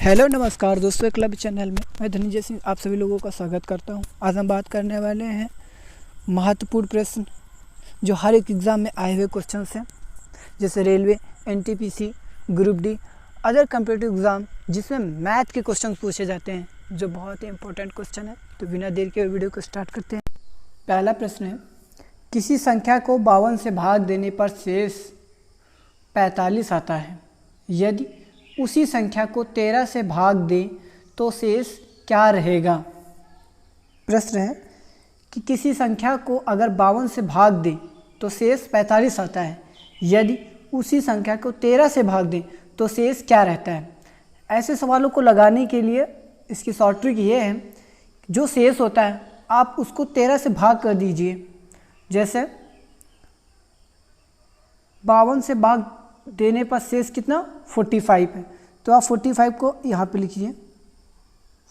Hello नमस्कार दोस्तों, club channel में मैं धनंजय सिंह आप सभी लोगों का स्वागत करता हूं। आज हम बात करने वाले हैं महत्वपूर्ण प्रश्न जो हर एक एग्ज़ाम में आए हुए क्वेश्चंस हैं, जैसे railway, NTPC, group D, other competitive exam जिसमें मैथ के क्वेश्चन पूछे जाते हैं, जो बहुत ही इंपॉर्टेंट क्वेश्चन है। तो बिना देर के वीडियो को स्टार्ट करते हैं। पहला प्रश्न है, किसी संख्या को 52 से भाग देने पर शेष 45 आता है। यदि उसी संख्या को 13 से भाग दें तो शेष क्या रहेगा। प्रश्न है कि किसी संख्या को अगर 52 से भाग दें तो शेष 45 आता है। यदि उसी संख्या को 13 से भाग दें तो शेष क्या रहता है। ऐसे सवालों को लगाने के लिए इसकी शॉर्ट ट्रिक ये है, जो शेष होता है आप उसको 13 से भाग कर दीजिए। जैसे 52 से भाग देने पर शेष कितना 45 है, तो आप 45 को यहाँ पे लिखिए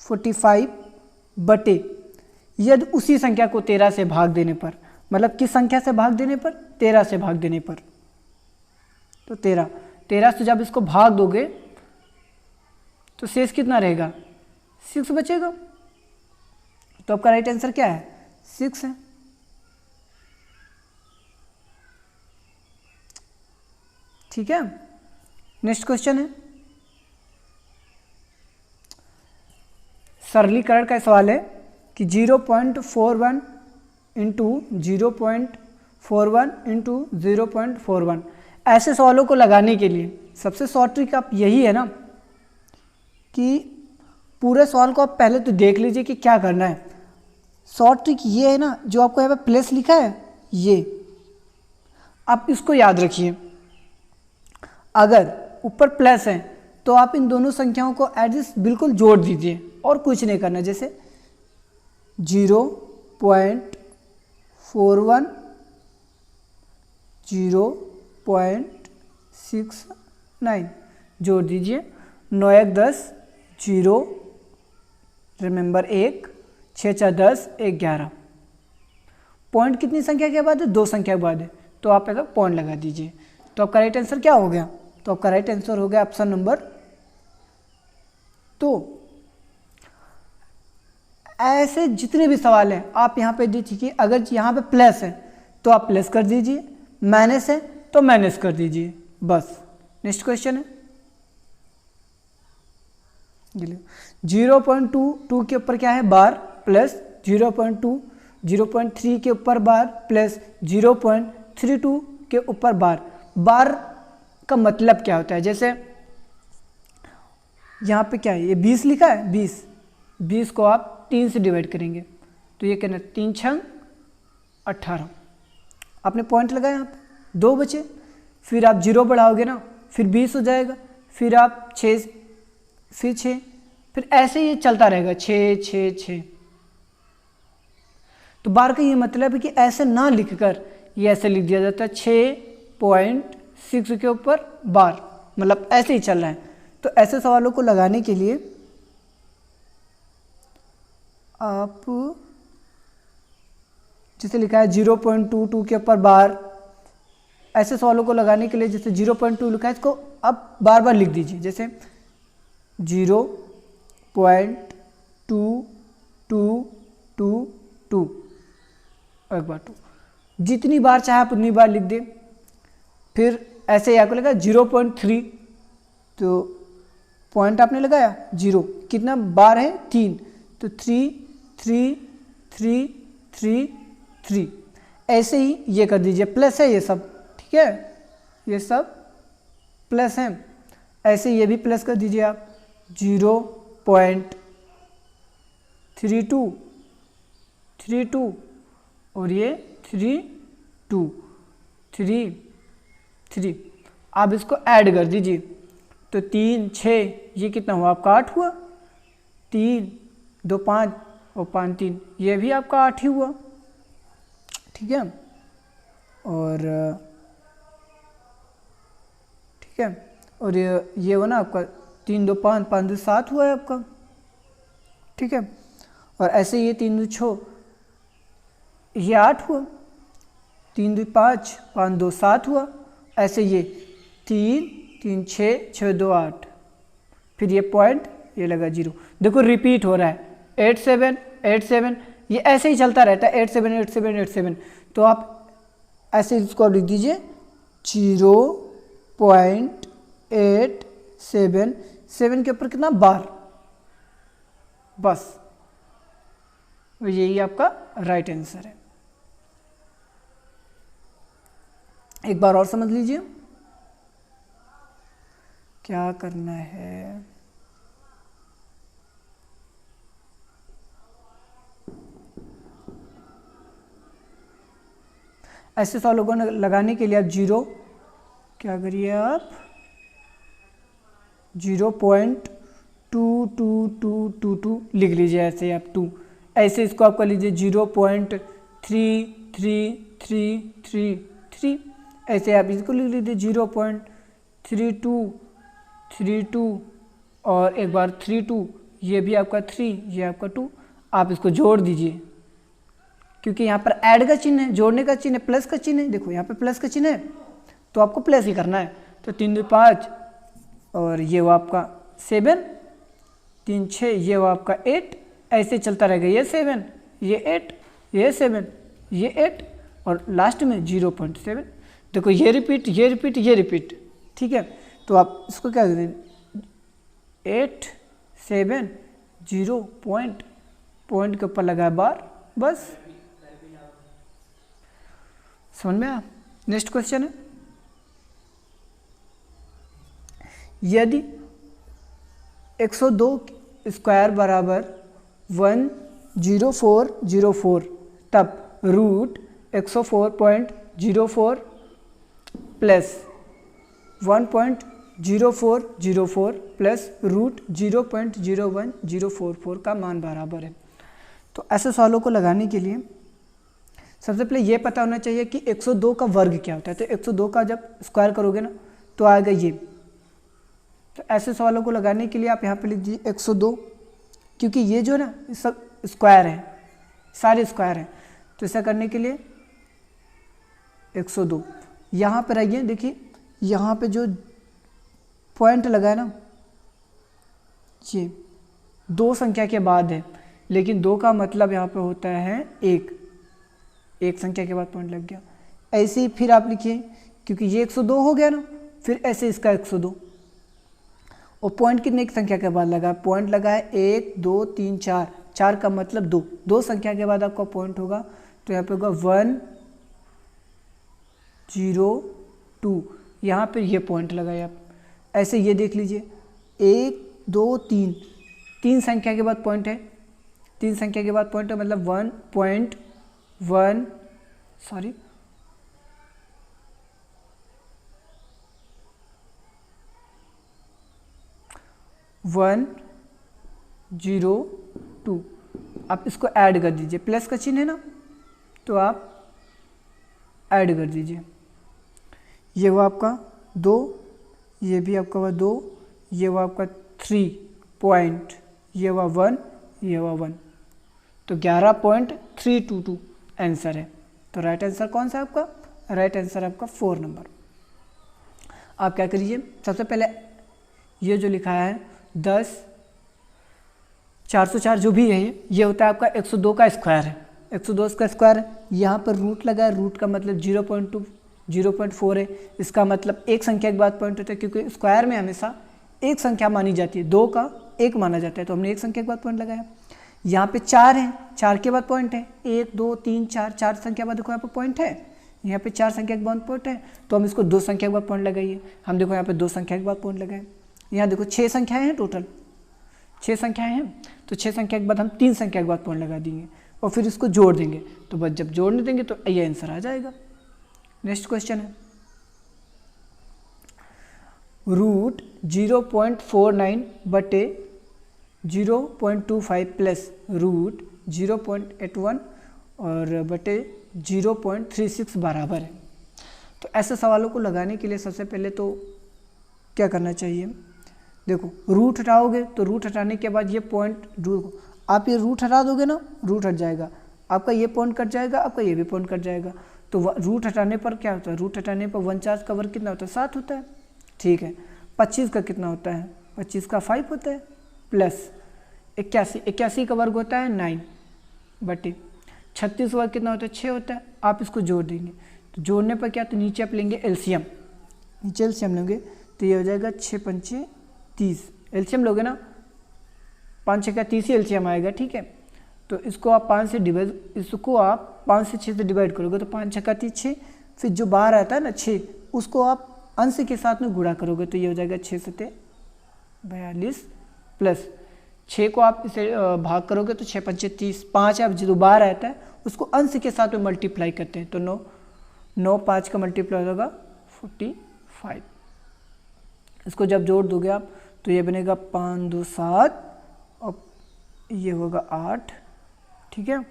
45 बटे यदि उसी संख्या को 13 से भाग देने पर, मतलब किस संख्या से भाग देने पर, 13 से भाग देने पर। तो 13 से जब इसको भाग दोगे तो शेष कितना रहेगा 6 बचेगा। तो आपका राइट आंसर क्या है 6 है। ठीक है, नेक्स्ट क्वेश्चन है, सरलीकरण का सवाल है कि 0.41 इंटू 0.41 इंटू 0.41। ऐसे सवालों को लगाने के लिए सबसे शॉर्ट ट्रिक आप यही है ना कि पूरे सवाल को आप पहले तो देख लीजिए कि क्या करना है। शॉर्ट ट्रिक ये है ना, जो आपको यहाँ पे प्लस लिखा है ये आप इसको याद रखिए। अगर ऊपर प्लस है तो आप इन दोनों संख्याओं को एडजस्ट बिल्कुल जोड़ दीजिए और कुछ नहीं करना। जैसे 0.41 0.69 जोड़ दीजिए। 9 1 10 0 रिमेंबर 1 6 4 10 1 11। पॉइंट कितनी संख्या के बाद है, 2 संख्या के बाद है, तो आप एक पॉइंट लगा दीजिए। तो आपका राइट आंसर क्या हो गया, तो आपका राइट आंसर हो गया ऑप्शन नंबर 2। ऐसे जितने भी सवाल हैं आप यहाँ पे देखिए कि अगर यहाँ पे प्लस है तो आप प्लस कर दीजिए, माइनस है तो माइनस कर दीजिए, बस। नेक्स्ट क्वेश्चन है 0.22 के ऊपर क्या है बार, प्लस 0.3 के ऊपर बार, प्लस 0.32 के ऊपर बार। बार का मतलब क्या होता है, जैसे यहाँ पे क्या है, ये 20 लिखा है, 20 को आप 3 से डिवाइड करेंगे तो ये कहना 3 6 18। आपने पॉइंट लगाया, यहाँ पे 2 बचे, फिर आप 0 बढ़ाओगे ना, फिर 20 हो जाएगा, फिर आप 6, फिर 6, फिर ऐसे ये चलता रहेगा 6 6 6। तो बार का ये मतलब है कि ऐसे ना लिखकर ये ऐसे लिख दिया जाता है 6.6 के ऊपर बार, मतलब ऐसे ही चल रहा है। तो ऐसे सवालों को लगाने के लिए आप जैसे लिखा है 0.22 के ऊपर बार, ऐसे सवालों को लगाने के लिए जैसे 0.2 लिखा है इसको आप बार बार लिख दीजिए। जैसे 0.2222 एक बार 2, जितनी बार चाहे आप उतनी बार लिख दें। फिर ऐसे आपको लगा 0.3, तो पॉइंट आपने लगाया 0, कितना बार है 3, तो 3 3 3 3 3, ऐसे ही ये कर दीजिए। प्लस है ये सब, ठीक है, ये सब प्लस है, ऐसे ये भी प्लस कर दीजिए आप 0.32 और ये 3 3 आप इसको ऐड कर दीजिए तो 3 6, ये कितना हुआ आपका 8 हुआ, 3 2 5 और 5 3, ये भी आपका 8 ही हुआ, ठीक है। और ठीक है, और ये हुआ ना आपका 3 2 5 5 2 7 हुआ है आपका, ठीक है। और ऐसे ये 3 2 6, ये 8 हुआ, 3 2 5 5 2 7 हुआ, ऐसे ये 3 3 6 6 2 8, फिर ये पॉइंट ये लगा 0। देखो रिपीट हो रहा है 8 7 8 7, ये ऐसे ही चलता रहता है 8 7 8 7 8 7। तो आप ऐसे इसको लिख दीजिए 0.877 7 के ऊपर कितना बार, बस यही आपका राइट आंसर है। एक बार और समझ लीजिए क्या करना है। ऐसे सवालों को लगाने के लिए आप क्या करिए, आप 0.22222 लिख लीजिए, ऐसे आप 2, ऐसे इसको आप कर लीजिए 0.333333, ऐसे आप इसको लिख लीजिए 0.3232 और एक बार 32, ये भी आपका 3, ये आपका 2। आप इसको जोड़ दीजिए क्योंकि यहाँ पर ऐड का चिन्ह है, जोड़ने का चिन्ह है, प्लस का चिन्ह है। देखो यहाँ पे प्लस का चिन्ह है तो आपको प्लस ही करना है। तो 3 2 5 और ये वो आपका 7, 3 6, ये वो आपका 8, ऐसे चलता रहेगा। ये 7, ये 8, ये 7, ये 8 और लास्ट में 0.7। देखो ये रिपीट, ये रिपीट, ये रिपीट, ठीक है। तो आप इसको क्या करें, 8 7 0 पॉइंट के ऊपर लगाए बार, बस समझ में आया। नेक्स्ट क्वेश्चन है, यदि 102 स्क्वायर बराबर 10404 तब रूट 104.04 प्लस 1.0404 प्लस रूट 0.01044 का मान बराबर है। तो ऐसे सवालों को लगाने के लिए सबसे पहले ये पता होना चाहिए कि 102 का वर्ग क्या होता है। तो 102 का जब स्क्वायर करोगे ना तो आएगा ये। तो ऐसे सवालों को लगाने के लिए आप यहाँ पे लिख दीजिए 102, क्योंकि ये जो है ना सब स्क्वायर है, सारे स्क्वायर हैं। तो ऐसा करने के लिए 102 यहाँ पर आइए, देखिए यहाँ पे जो पॉइंट लगा है ना ये 2 संख्या के बाद है, लेकिन 2 का मतलब यहाँ पे होता है 1 संख्या के बाद पॉइंट लग गया। ऐसे ही फिर आप लिखिए, क्योंकि ये 102 हो गया ना, फिर ऐसे इसका 102 और पॉइंट कितने की संख्या के बाद लगा, पॉइंट लगा है 1 2 3 4, 4 का मतलब 2 संख्या के बाद आपका पॉइंट होगा। तो यहाँ पे होगा 102, यहाँ पे ये पॉइंट लगाए आप। ऐसे ये देख लीजिए 1 2 3, 3 संख्या के बाद पॉइंट है, 3 संख्या के बाद पॉइंट है, मतलब 1.1 102। आप इसको ऐड कर दीजिए, प्लस का चिन्ह है ना तो आप ऐड कर दीजिए। ये वो आपका 2, ये भी आपका हुआ 2, ये वो आपका 3 पॉइंट, ये हुआ 1, ये हुआ 1, तो 11.322 आंसर है। तो राइट आंसर कौन सा आपका, राइट आंसर आपका 4 नंबर। आप क्या करिए, सबसे पहले ये जो लिखा है 10 404 जो भी है ये होता है आपका 102 का स्क्वायर है, 102 का स्क्वायर है। यहाँ पर रूट लगा है, रूट का मतलब 0.4 है, इसका मतलब एक संख्या के बाद पॉइंट होता है, क्योंकि स्क्वायर में हमेशा एक संख्या मानी जाती है, 2 का 1 माना जाता है, तो हमने एक संख्या के बाद पॉइंट लगाया। यहाँ पे 4 है, 4 के बाद पॉइंट है, 1 2 3 4, 4 संख्या के बाद देखो यहाँ पे पॉइंट है, यहाँ पे 4 संख्या के बाद पॉइंट है, तो हम इसको 2 संख्या के बाद पॉइंट लगाइए। हम देखो यहाँ पे 2 संख्या के बाद पॉइंट लगाए, यहाँ देखो 6 संख्याएं हैं, टोटल 6 संख्याएं हैं, तो 6 संख्या के बाद हम 3 संख्या के बाद पॉइंट लगा देंगे और फिर इसको जोड़ देंगे। तो बस जब जोड़ने देंगे तो ये आंसर आ जाएगा। नेक्स्ट क्वेश्चन है, रूट 0.49 बटे 0.25 प्लस रूट 0.81 और बटे 0.36 बराबर है। तो ऐसे सवालों को लगाने के लिए सबसे पहले तो क्या करना चाहिए, देखो रूट हटाओगे तो रूट हटाने के बाद ये पॉइंट, आप ये रूट हटा दोगे ना, रूट हट जाएगा, आपका ये पॉइंट कट जाएगा, आपका ये भी पॉइंट कट जाएगा। तो रूट हटाने पर क्या होता है, रूट हटाने पर 1/4 का वर्ग कितना होता है, 7 होता है, ठीक है। 25 का कितना होता है, 25 का 5 होता है, प्लस 81, 81 का वर्ग होता है 9 बटे 36 वर्ग कितना होता है 6 होता है। आप इसको जोड़ देंगे तो जोड़ने पर क्या, तो नीचे आप लेंगे एलसीएम, नीचे एलसीएम लेंगे तो ये हो जाएगा 6 पंचे 30, एलसीएम लोगे ना 5 6 का 30 ही एलसीएम आएगा, ठीक है। तो इसको आप 5 से डिवाइड, इसको आप 5 से 6 से डिवाइड करोगे तो 5 6 का 30 6, फिर जो बाहर आता है ना 6 उसको आप अंश के साथ में गुणा करोगे तो ये हो जाएगा 6 सते 42 प्लस 6 को आप इसे भाग करोगे तो 6 पंचे 30, 5 आप जो बाहर आता है उसको अंश के साथ में मल्टीप्लाई करते हैं तो 9 5 का मल्टीप्लाई होगा 45। इसको जब जोड़ दोगे आप तो ये बनेगा 5 2 7 और ये होगा 8, ठीक है,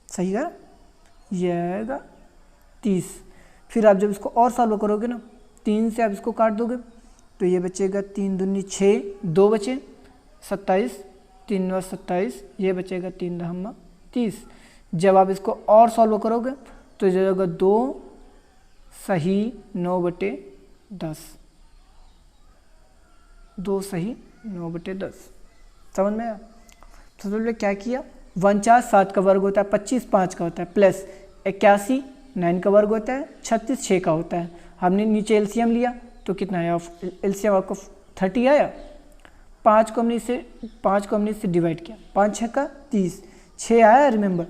सही है। ये आएगा 30। फिर आप जब इसको और सॉल्व करोगे ना 3 से आप इसको काट दोगे तो ये बचेगा 3 दूनी 6, 2 बचे 27, 3 9 27, ये बचेगा 3 दहम्मा 30। जब आप इसको और सॉल्व करोगे तो ये होगा 2 सही 9 बटे 10, 2 सही 9 बटे 10, समझ में आया। तो सबसे क्या किया, 49 7 का वर्ग होता है, 25 5 का होता है, प्लस 81 9 का वर्ग होता है, 36 6 का होता है। हमने नीचे एलसीएम लिया तो कितना आया, एलसीएम आपको 30 आया। 5 को हमने इससे डिवाइड किया, 5 6 का 30, 6 आया रिमेंबर।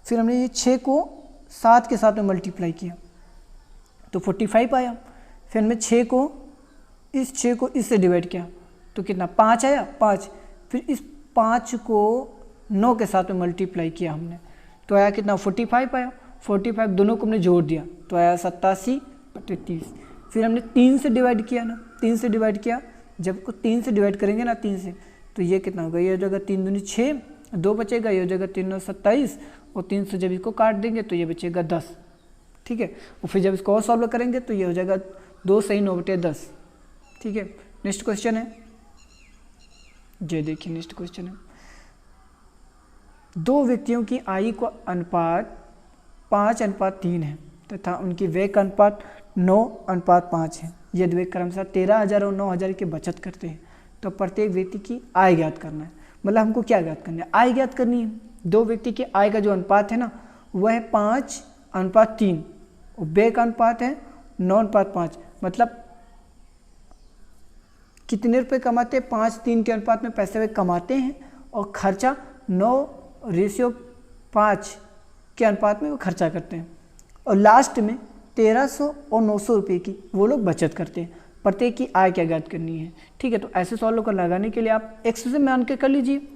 फिर हमने ये 6 को 7 के साथ में मल्टीप्लाई किया तो 45 आया। फिर हमने 6 को इससे डिवाइड किया तो कितना 5 आया 5। फिर इस 5 को 9 के साथ में मल्टीप्लाई किया हमने तो आया कितना 45 आया। 45 दोनों को हमने जोड़ दिया तो आया 87 बटे 30। फिर हमने 3 से डिवाइड किया ना, 3 से डिवाइड किया, जब को 3 से डिवाइड करेंगे ना 3 से तो ये कितना होगा, ये हो जाएगा 3 दूनी 6, 2 बचेगा, ये हो जाएगा 3 9 27 और 3 से जब इसको काट देंगे तो ये बचेगा 10, ठीक है। और फिर जब इसको और सॉल्व करेंगे तो ये हो जाएगा 2 सही 9 बटे 10, ठीक है। नेक्स्ट क्वेश्चन है, ये देखिए नेक्स्ट क्वेश्चन है, 2 व्यक्तियों की आयु का अनुपात 5:3 है तथा उनकी व्यय का अनुपात 9:5 है। यदि वे क्रमशः 13,000 और 9,000 की बचत करते हैं तो प्रत्येक व्यक्ति की आय ज्ञात करना है। मतलब हमको क्या ज्ञात करना है, आय ज्ञात करनी है। 2 व्यक्ति की आय का जो अनुपात है ना वह है 5:3 और व्यय का अनुपात है 9:5। मतलब कितने रुपए कमाते हैं, 5:3 के अनुपात में पैसे वे कमाते हैं और खर्चा 9:5 के अनुपात में वो खर्चा करते हैं। और लास्ट में 1300 और 900 रुपये की वो लोग बचत करते हैं। प्रत्येक की आय क्या ज्ञात करनी है, ठीक है। तो ऐसे सवालों को लगाने के लिए आप एक्स से मान के कर लीजिए।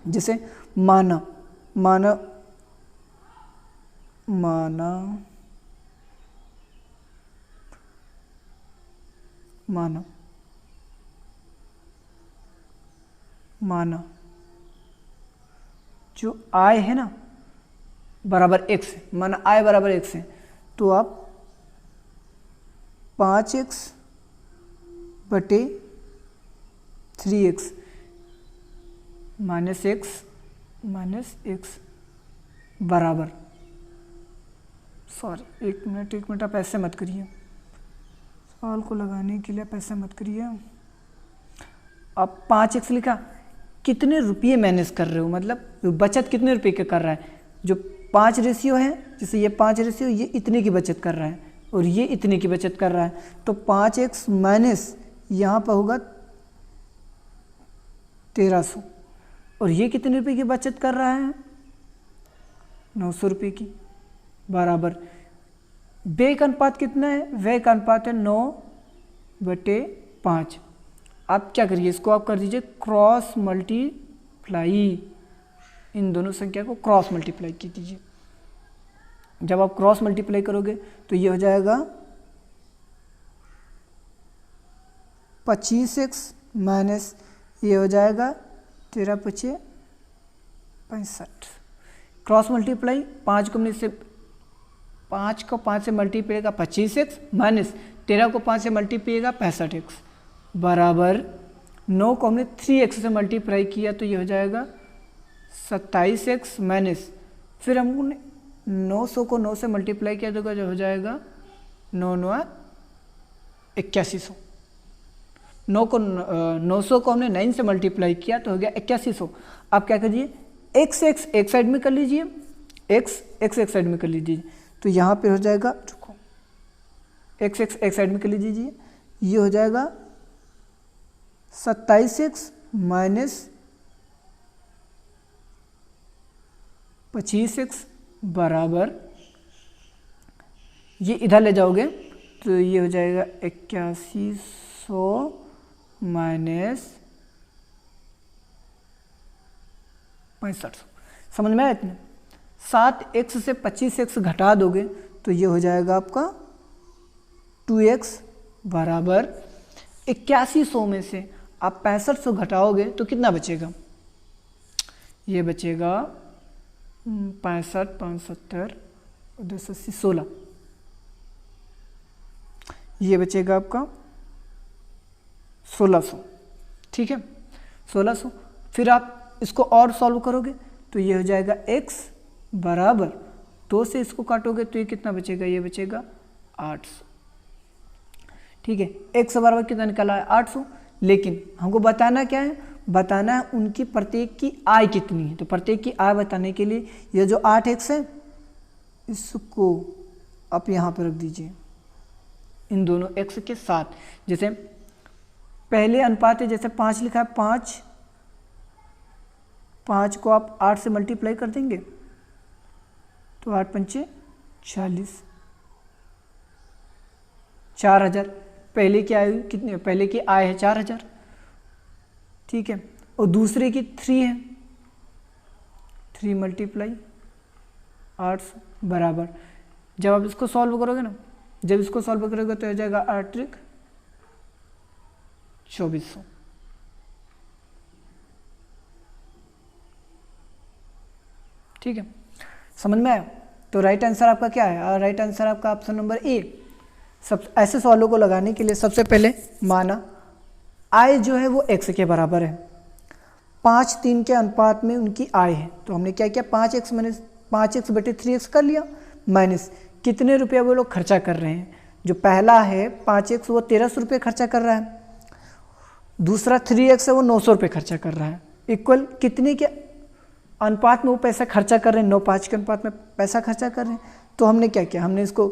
जैसे माना माना माना माना माना जो आय है ना बराबर x है, माना आय बराबर x है तो आप 5x बटे 3x माइनस x बराबर, सॉरी एक मिनट आप ऐसे मत करिए, सवाल को लगाने के लिए आप ऐसे मत करिए। अब 5x लिखा, कितने रुपये मैनेज कर रहे हो, मतलब बचत कितने रुपये का कर रहा है। जो 5 रेशियो है, जैसे ये 5 रेशियो, ये इतने की बचत कर रहा है और ये इतने की बचत कर रहा है तो 5x माइनस यहाँ पर होगा 1300 और ये कितने रुपये की बचत कर रहा है 900 रुपये की, बराबर व्यय का अनुपात कितना है, व्यय का अनुपात है 9/5। आप क्या करिए, इसको आप कर दीजिए क्रॉस मल्टीप्लाई, इन दोनों संख्या को क्रॉस मल्टीप्लाई की दीजिए। जब आप क्रॉस मल्टीप्लाई करोगे तो ये हो जाएगा 25x माइनस ये हो जाएगा 13×5 = 65। क्रॉस मल्टीप्लाई 5 को 5 से मल्टीप्लाई का 25x माइनस 13 को 5 से मल्टीप्लाई का 65x बराबर 9 को हमने 3x से मल्टीप्लाई किया तो ये हो जाएगा 27x माइनस, फिर हमने 900 को 9 से मल्टीप्लाई किया तो जो हो जाएगा 9 9 8100। 900 को हमने 9 से मल्टीप्लाई किया तो हो गया 8100। आप क्या करिए, x एक साइड में कर लीजिए, x एक साइड में कर लीजिए, तो यहाँ पे हो जाएगा, रुको, x एक साइड में कर लीजिए, ये हो जाएगा 27x माइनस 25x बराबर, ये इधर ले जाओगे तो ये हो जाएगा 8100 माइनस 6500। समझ में आया इतने? 7x से 25x घटा दोगे तो ये हो जाएगा आपका 2x बराबर 8100 में से आप 6500 घटाओगे तो कितना बचेगा? ये बचेगा 65, 75, 280, 16, ये बचेगा आपका 1600। ठीक है, 1600। फिर आप इसको और सॉल्व करोगे तो ये हो जाएगा x बराबर 2 से इसको काटोगे तो ये कितना बचेगा? ये बचेगा 800। ठीक है, x बराबर कितना निकला है? 800। लेकिन हमको बताना क्या है? बताना है उनकी प्रत्येक की आय कितनी है। तो प्रत्येक की आय बताने के लिए ये जो 8x है इसको आप यहाँ पर रख दीजिए इन दोनों x के साथ। जैसे पहले अनुपात है, जैसे 5 लिखा है, 5 को आप 8 से मल्टीप्लाई कर देंगे तो 8 पंचे 40, 4000। पहले की आय कितनी? पहले की आय है 4000। ठीक है, और दूसरे की 3 है, 3 मल्टीप्लाई 800 बराबर, जब आप इसको सॉल्व करोगे ना, जब इसको सॉल्व करोगे तो हो जाएगा 8 त्रिक 2400। ठीक है, समझ में आया? तो राइट आंसर आपका क्या है? राइट आंसर आपका ऑप्शन नंबर ए। सब ऐसे सवालों को लगाने के लिए सबसे पहले माना आय जो है वो x के बराबर है, 5 3 के अनुपात में उनकी आय है। तो हमने क्या किया? 5x माइनस 5x बटे 3x कर लिया, माइनस कितने रुपये वो लोग खर्चा कर रहे हैं। जो पहला है 5x वो 1300 रुपये खर्चा कर रहा है, दूसरा 3x है वो 900 रुपये खर्चा कर रहा है। इक्वल कितने के अनुपात में वो पैसा खर्चा कर रहे हैं? 9:5 के अनुपात में पैसा खर्चा कर रहे हैं। तो हमने क्या किया? हमने इसको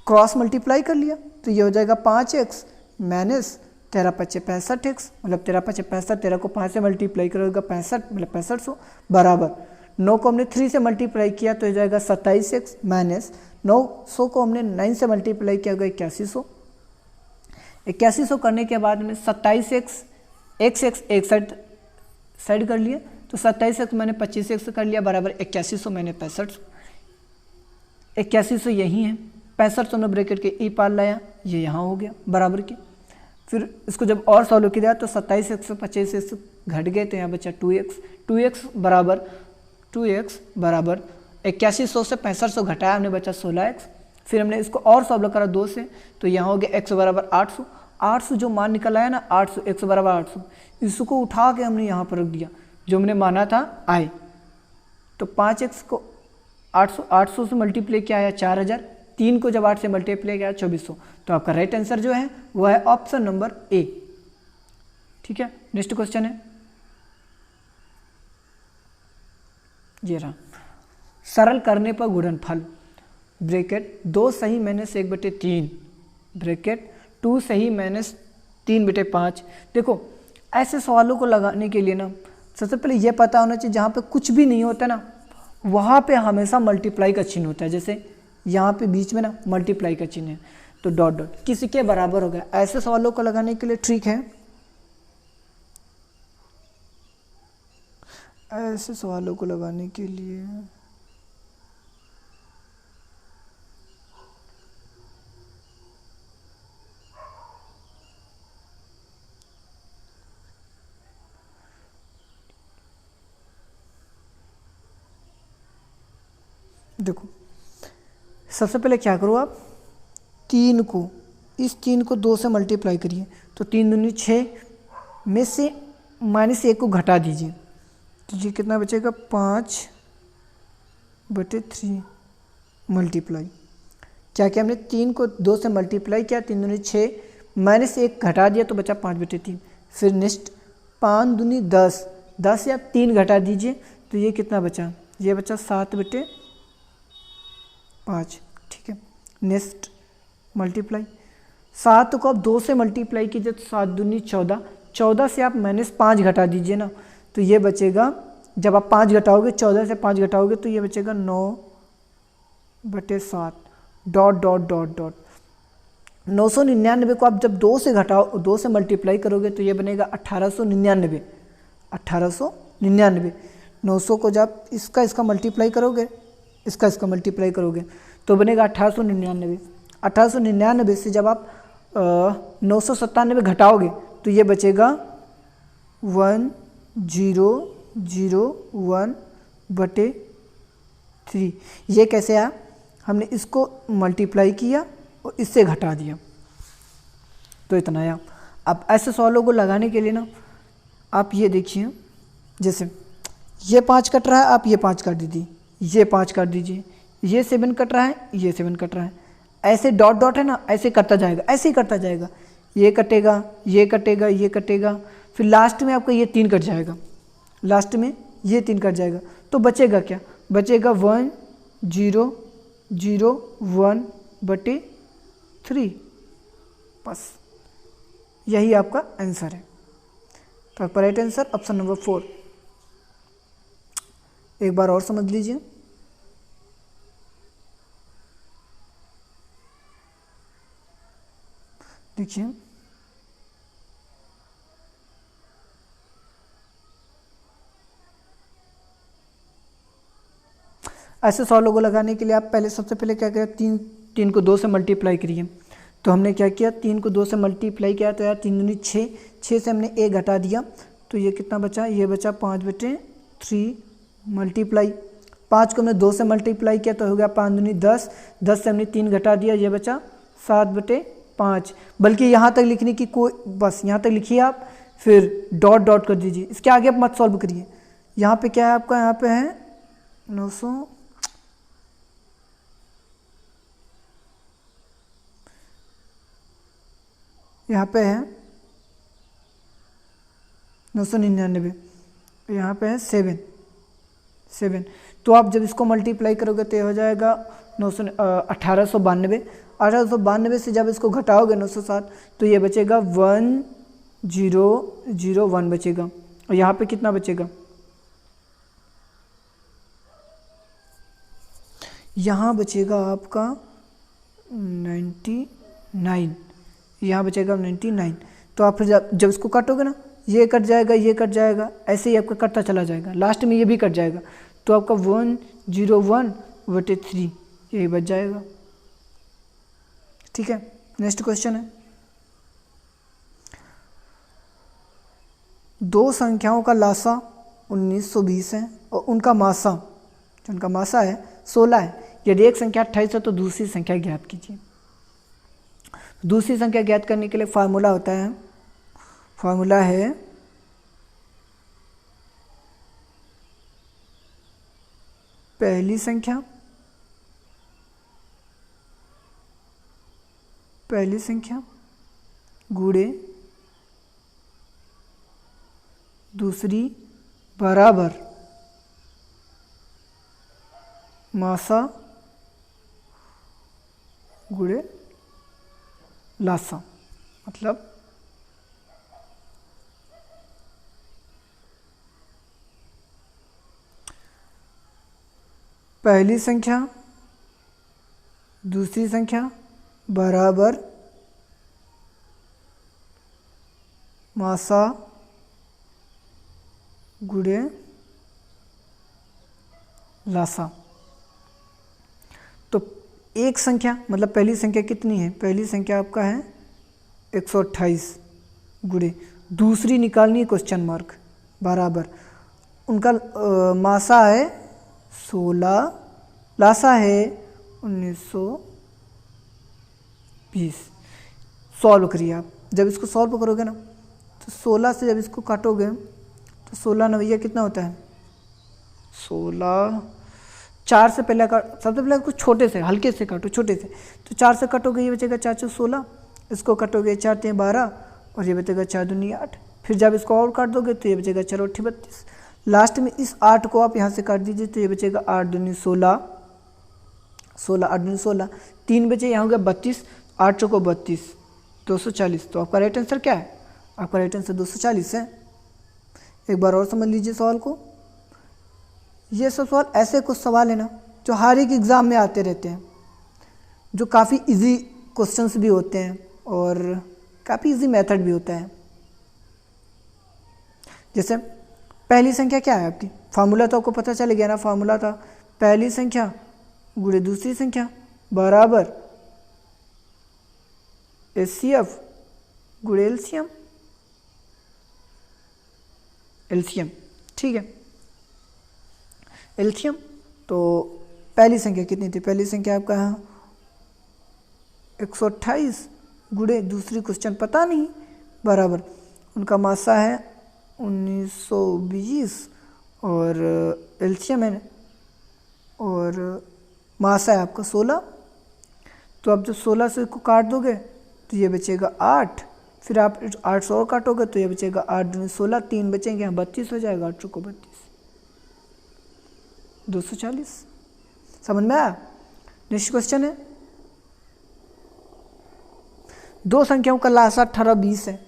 क्रॉस मल्टीप्लाई कर लिया तो ये हो जाएगा 5x माइनस 13 पच्चे 65x, मतलब 13 पच्चे 65, 13 को 5 से मल्टीप्लाई करोगे 65, मतलब 6500 बराबर 9 को हमने 3 से मल्टीप्लाई किया तो हो जाएगा 27x माइनस 900 को हमने 9 से मल्टीप्लाई किया होगा 8100। 8100 करने के बाद हमने 27x x एक साइड कर लिया तो 27x मैंने 25x कर लिया बराबर 8100 मैंने 6500। 8100 यही है, 6500 में ब्रैकेट के ई पार लाया, ये यहाँ हो गया बराबर के। फिर इसको जब और सॉल्व किया तो 27x से 25x घट गए तो यहाँ बचा 2x बराबर 8100 से 6500 घटाया हमने, बचा 16x। फिर हमने इसको और सॉल्व करा 2 से तो यहाँ हो गया x बराबर 800। 800 जो मान निकल आया ना 800, x बराबर 800, इसको उठा के हमने यहाँ पर रख दिया जो हमने माना था आय। तो 5x को 800 से मल्टीप्लाई किया आया 4000, 3 को जब 8 से मल्टीप्लाई किया 2400। तो आपका राइट आंसर जो है वो है ऑप्शन नंबर ए। ठीक है, नेक्स्ट क्वेश्चन है ये रहा, सरल करने पर गुणनफल ब्रैकेट 2 सही माइनस 1/3 ब्रैकेट 2 सही माइनस 3/5। देखो ऐसे सवालों को लगाने के लिए ना सबसे पहले ये पता होना चाहिए जहाँ पे कुछ भी नहीं होता ना वहाँ पे हमेशा मल्टीप्लाई का चिन्ह होता है। जैसे यहाँ पे बीच में ना मल्टीप्लाई का चिन्ह है तो डॉट डॉट किसी के बराबर हो गया। ऐसे सवालों को लगाने के लिए ट्रिक है, ऐसे सवालों को लगाने के लिए देखो सबसे पहले क्या करो आप 3 को इस 3 को 2 से मल्टीप्लाई करिए तो 3 दूनी 6 में से -1 को घटा दीजिए तो ये कितना बचेगा 5/3 मल्टीप्लाई क्या हमने 3 को 2 से मल्टीप्लाई किया, 3 दूनी 6 -1 घटा दिया तो बचा 5/3। फिर नेक्स्ट 5 दूनी 10, 10 से आप 3 घटा दीजिए तो ये कितना बचा, ये बचा 7/5। ठीक है, नेक्स्ट मल्टीप्लाई, 7 को आप 2 से मल्टीप्लाई कीजिए तो 7 दूनी 14, 14 से आप -5 घटा दीजिए ना तो ये बचेगा, जब आप 5 घटाओगे 14 से 5 घटाओगे तो ये बचेगा 9/7 डॉट डॉट डॉट डॉट। 999 को आप जब 2 से घटाओ, 2 से मल्टीप्लाई करोगे तो ये बनेगा 1899, 1899। 900 को जब इसका मल्टीप्लाई करोगे, इसका मल्टीप्लाई करोगे तो बनेगा 1899। 1899 से जब आप 997 घटाओगे तो ये बचेगा 1001/3। ये कैसे आया, हमने इसको मल्टीप्लाई किया और इससे घटा दिया तो इतना आया। अब ऐसे सवालों को लगाने के लिए ना आप ये देखिए, जैसे ये 5 कट रहा है, आप ये 5 काट दीजिए, ये 5 काट दीजिए, ये 7 कट रहा है, ये 7 कट रहा है, ऐसे डॉट डॉट है ना, ऐसे करता जाएगा, ऐसे ही करता जाएगा, ये कटेगा, ये कटेगा, ये कटेगा, फिर लास्ट में आपका ये 3 कट जाएगा, लास्ट में ये 3 कट जाएगा तो बचेगा क्या, बचेगा 1001/3। बस यही आपका आंसर है। तो आपका राइट आंसर ऑप्शन नंबर 4। एक बार और समझ लीजिए, देखिए ऐसे सवालों को लगाने के लिए आप पहले सबसे पहले क्या करें, 3 को 2 से मल्टीप्लाई करिए। तो हमने क्या किया, 3 को 2 से मल्टीप्लाई किया तो यार 3 दूनी 6, 6 से हमने 1 घटा दिया तो ये कितना बचा, ये बचा 5/3 मल्टीप्लाई। 5 को हमने 2 से मल्टीप्लाई किया तो हो गया 5 दूनी 10, 10 से हमने 3 घटा दिया, ये बचा 7/5। बल्कि यहाँ तक लिखने की कोई, बस यहाँ तक लिखिए आप, फिर डॉट डॉट कर दीजिए, इसके आगे आप मत सॉल्व करिए। यहाँ पे क्या है आपका, यहाँ पे है 900, यहाँ पे है 999, यहाँ पे है 7। तो आप जब इसको मल्टीप्लाई करोगे तो ये हो जाएगा 1892। 1892 से जब इसको घटाओगे 907 तो ये बचेगा 1001 बचेगा। और यहाँ पे कितना बचेगा, यहाँ बचेगा आपका 99, यहाँ बचेगा 99। तो आप फिर जब इसको काटोगे ना, ये कट जाएगा, ये कट जाएगा, ऐसे ही आपका कटता चला जाएगा, लास्ट में ये भी कट जाएगा तो आपका 101/3 यही बच जाएगा। ठीक है, नेक्स्ट क्वेश्चन है, 2 संख्याओं का लासा 1920 है और उनका मासा, जो उनका मासा है 16 है। यदि एक संख्या 28 है तो दूसरी संख्या ज्ञात कीजिए। दूसरी संख्या ज्ञात करने के लिए फार्मूला होता है, फार्मूला है पहली संख्या गुणे दूसरी बराबर मासा गुणे लासा। मतलब पहली संख्या दूसरी संख्या बराबर मासा गुणे लासा। तो एक संख्या मतलब पहली संख्या कितनी है, पहली संख्या आपका है 128 गुणे दूसरी निकालनी है क्वेश्चन मार्क बराबर, उनका मासा है 16, लासा है 1920। सॉल्व करिए आप, जब इसको सॉल्व करोगे ना तो 16 से जब इसको काटोगे तो 16 नवैया कितना होता है 16, 4 से पहले सबसे पहले कुछ छोटे से हल्के से काटो, छोटे से, तो 4 से कटोगे ये बचेगा 4 16, इसको कटोगे 4 3 12 और ये बचेगा 4 दूनी 8। फिर जब इसको और काट दोगे तो ये बचेगा 4 8 32। लास्ट में इस 8 को आप यहाँ से काट दीजिए तो ये बचेगा 8 दूनी 16, 16 8 दूनी 16, 3 बचे, यहाँ हो गया 32, 8 चौको 32, 240। तो आपका राइट आंसर क्या है? आपका राइट आंसर 240 है। एक बार और समझ लीजिए सवाल को। ये सब सवाल ऐसे कुछ सवाल है ना जो हर एक एग्ज़ाम में आते रहते हैं, जो काफ़ी इजी क्वेश्चंस भी होते हैं और काफ़ी इजी मेथड भी होता है। जैसे पहली संख्या क्या है आपकी, फार्मूला तो आपको पता चल गया ना। फार्मूला था पहली संख्या गुणे दूसरी संख्या बराबर HCF गुणे एलसीएम, एलसीएम, ठीक है, एलसीएम। तो पहली संख्या कितनी थी? पहली संख्या आपका यहाँ 128 गुणे दूसरी क्वेश्चन पता नहीं बराबर उनका मासा है 1920 और एलसीएम है और मासा है आपका 16। तो आप जब 16 से इसको काट दोगे तो ये बचेगा 8, फिर आप 8 से और काटोगे तो ये बचेगा 8 दूनी 16, 3 बचेंगे, यहाँ 32 हो जाएगा, 8 चौको 32, 240। समझ में आया? नेक्स्ट क्वेश्चन है, दो संख्याओं का लासा 18 20 है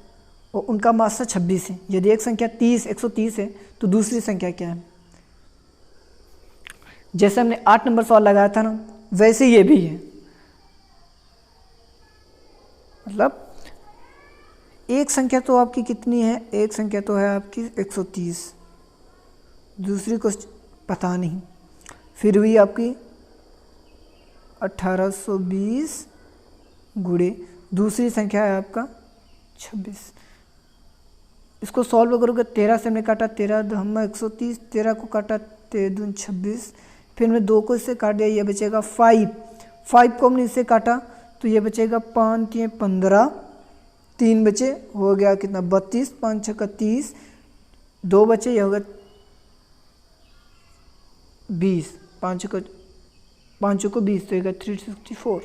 और उनका मासा 26 है। यदि एक संख्या 130 है तो दूसरी संख्या क्या है? जैसे हमने 8 नंबर सवाल लगाया था ना, वैसे ये भी है। मतलब एक संख्या तो आपकी कितनी है? एक संख्या तो है आपकी 130, दूसरी को पता नहीं, फिर भी आपकी 1820 गुणे दूसरी संख्या है आपका 26। इसको सॉल्व करोगे 13 से हमने काटा, 13 हम 130, 13 को काटा 13 दून 26, फिर हमने 2 को इससे काट दिया, ये बचेगा 5 को हमने इससे काटा तो ये बचेगा 5 3 15, 3 बचे, हो गया कितना 32, 5 6 30, 2 बचे, ये होगा 20, 5 को 20 तो ये 364।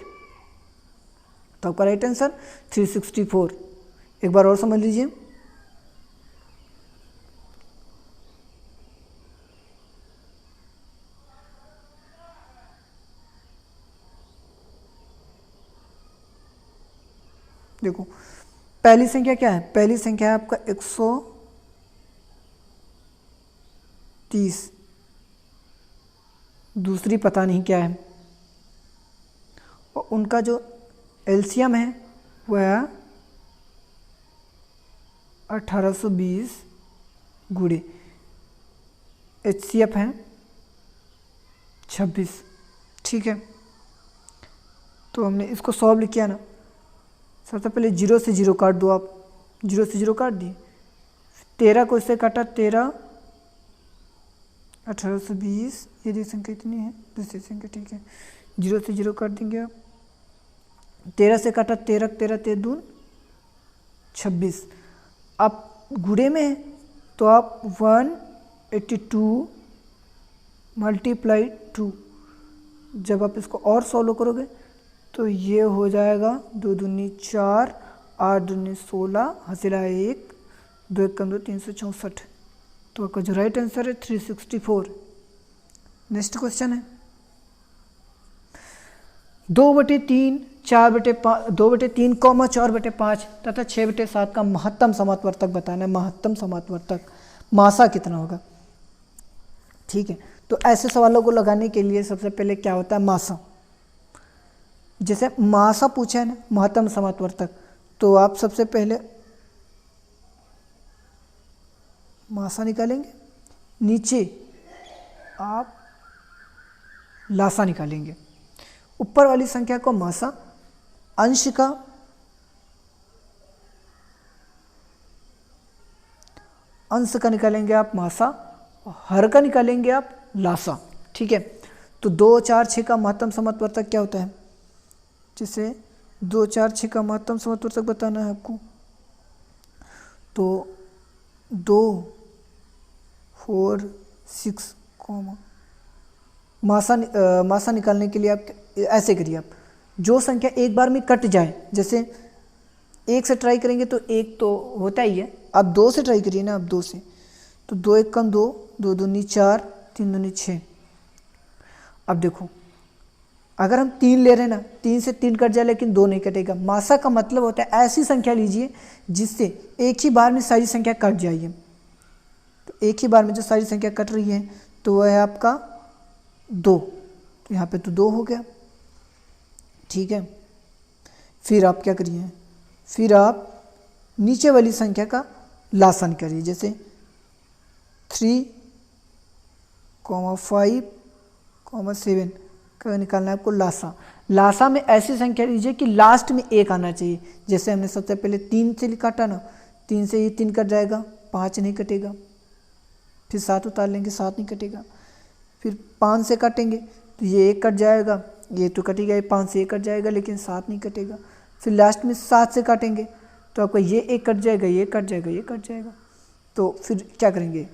तो आपका राइट आंसर 364। एक बार और समझ लीजिए। देखो पहली संख्या क्या है? पहली संख्या है आपका 130, दूसरी पता नहीं क्या है, और उनका जो एलसीएम है वह है 1820 गुणे HCF है 26, ठीक है। तो हमने इसको सॉल्व किया ना, सबसे पहले 0 से 0 काट दो आप, 0 से 0 काट दिए, 13 को इससे काटा, 13 1820, ये जो संख्या इतनी है दूसरी संख्या, ठीक है, 0 से 0 काट देंगे आप, 13 से काटा 13 13 दून 26। आप गुणे में है तो आप 182 मल्टीप्लाई 2, जब आप इसको और सॉल्व करोगे तो ये हो जाएगा 2 दूनी 4, 8 दूनी 16, हासिला 1, 2 1 2 364। तो आपका जो राइट आंसर है 364। नेक्स्ट क्वेश्चन है 2/3, 4/5, 2/3, 4/5 तथा 6/7 का महत्तम समात्वर्तक बताना है। महत्तम समात्वर्तक मासा कितना होगा? ठीक है, तो ऐसे सवालों को लगाने के लिए सबसे पहले क्या होता है? मासा। जैसे मासा पूछा है ना, महत्तम समात्वर्तक, तो आप सबसे पहले मासा निकालेंगे, नीचे आप लासा निकालेंगे, ऊपर वाली संख्या को मासा, अंश का निकालेंगे आप मासा, हर का निकालेंगे आप लासा, ठीक है। तो 2 4 6 का महत्तम समात्वर्तक क्या होता है? जैसे 2 4 6 का महत्तम समात्वर्तक बताना है आपको, तो 2 4 6 मासा निकालने के लिए आप ऐसे करिए, आप जो संख्या एक बार में कट जाए, जैसे 1 से ट्राई करेंगे तो 1 तो होता ही है, अब 2 से ट्राई करिए ना, अब 2 से, तो 2 1 कम 2, 2 दूनी 4, 3 दूनी 6। अब देखो अगर हम 3 ले रहे हैं ना, 3 से 3 कट जाए लेकिन 2 नहीं कटेगा। मासा का मतलब होता है ऐसी संख्या लीजिए जिससे एक ही बार में सारी संख्या कट जाइए। तो एक ही बार में जो सारी संख्या कट रही है तो वह है आपका 2, तो यहाँ पे तो 2 हो गया, ठीक है। फिर आप क्या करिए, फिर आप नीचे वाली संख्या का लासन करिए, जैसे 3, 5, 7 का निकालना है आपको लासा। लासा में ऐसी संख्या लीजिए कि लास्ट में 1 आना चाहिए। जैसे हमने सबसे पहले 3 से काटा ना, 3 से ये 3 कट जाएगा, 5 नहीं कटेगा। फिर 7 उतार लेंगे, 7 नहीं कटेगा। फिर 5 से काटेंगे तो ये 1 कट जाएगा, ये तो कटेगा, ये 5 से 1 कट जाएगा लेकिन 7 नहीं कटेगा। फिर लास्ट में 7 से काटेंगे तो आपका ये 1 कट जाएगा, ये कट जाएगा, ये कट जाएगा। तो फिर क्या करेंगे,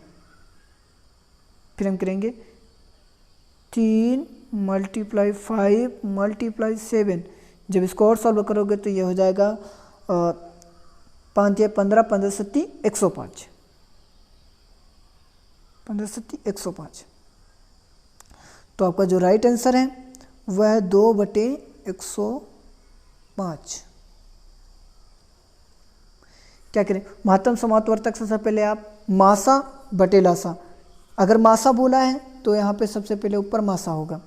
फिर हम करेंगे 3 × 5 × 7। जब इसको और सॉल्व करोगे तो ये हो जाएगा 5 × 15, 15 × 7 105, 15 × 7 105। तो आपका जो राइट आंसर है वह है 2/105। क्या करें, महत्तम समांतवर्तक सबसे पहले आप मासा बटे लासा। अगर मासा बोला है तो यहाँ पे सबसे पहले ऊपर मासा होगा।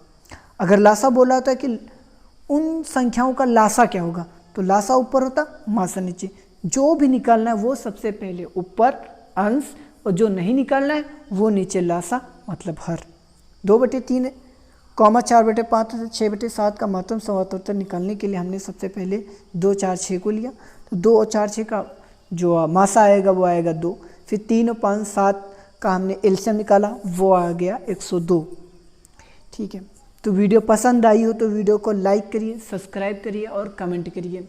अगर लासा बोला होता है कि उन संख्याओं का लासा क्या होगा, तो लासा ऊपर होता, मासा नीचे। जो भी निकालना है वो सबसे पहले ऊपर अंश, और जो नहीं निकालना है वो नीचे लासा, मतलब हर। 2/3, 4/5 से 6/7 का महत्तम समांतरत्व निकालने के लिए हमने सबसे पहले 2 4 6 को लिया। तो 2 और 4 6 का जो मासा आएगा वो आएगा 2। फिर 3 और 5 7 का हमने एलसीएम निकाला, वो आ गया 102। ठीक है, तो वीडियो पसंद आई हो तो वीडियो को लाइक करिए, सब्सक्राइब करिए और कमेंट करिए।